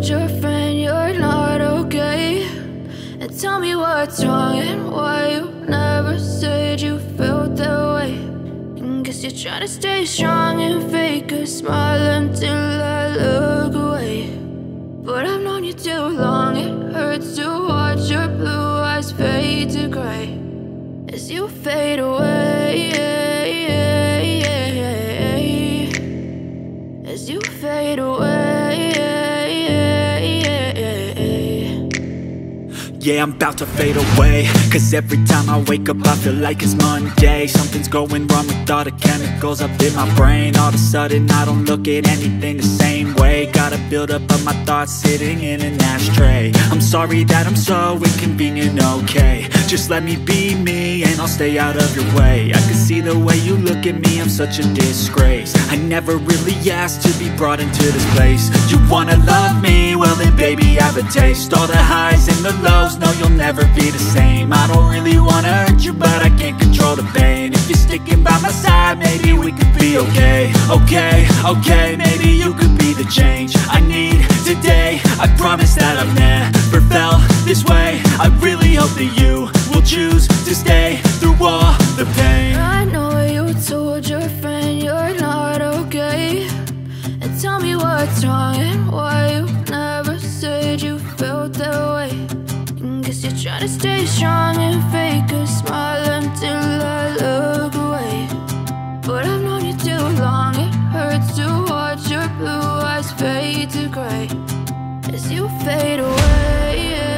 told your friend you're not okay? And tell me what's wrong and why you never said you felt that way. And guess you're trying to stay strong and fake a smile until I look away. But I've known you too long, it hurts to watch your blue eyes fade to gray as you fade away, as you fade away. Yeah, I'm about to fade away, cause every time I wake up I feel like it's Monday. Something's going wrong with all the chemicals up in my brain. All of a sudden I don't look at anything the same way. Got a buildup of my thoughts sitting in an ashtray. I'm sorry that I'm so inconvenient, okay? Just let me be me and I'll stay out of your way. I can see the way you look at me, I'm such a disgrace. I never really asked to be brought into this place. You wanna love me? Well then baby I have a taste. All the highs and the lows, no you'll never be the same. I don't really wanna hurt you but I can't control the pain. If you're sticking by my side maybe we could be okay. Okay, maybe you could be the change I need today. I promise that I've never felt this way. I really hope that you will choose to stay through all the pain. I know you told your friend you're not okay. And tell me what's wrong and why you never said you felt that way. And guess you're trying to stay strong and fake a smile until I look away. But I've known you too long, it hurts to watch your blue eyes fade to gray as you fade away.